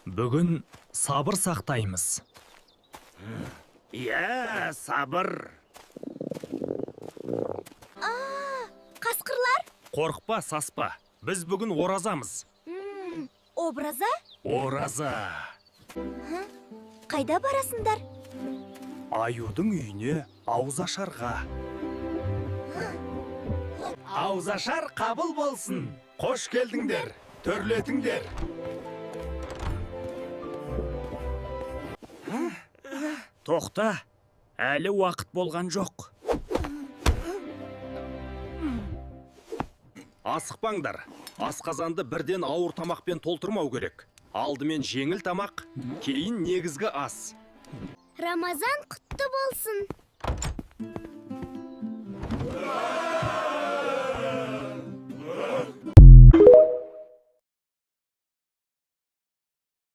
Бүгін сабыр сақтаймыз. Иә, сабыр. Қасқырлар? Қорықпа, саспа. Біз бүгін оразамыз. Образа? Ораза. Қайда барасыңдар? Аюдың үйіне ауызашарға. Ауызашар қабыл болсын. Қош келдіңдер, төрлетіңдер. Тоқта, әлі уақыт болған жоқ. Асықпаңдар. Асқазанды бірден ауыр тамақпен толтырмау керек. Алдымен жеңіл тамақ, кейін негізгі ас. Рамазан құтты болсын.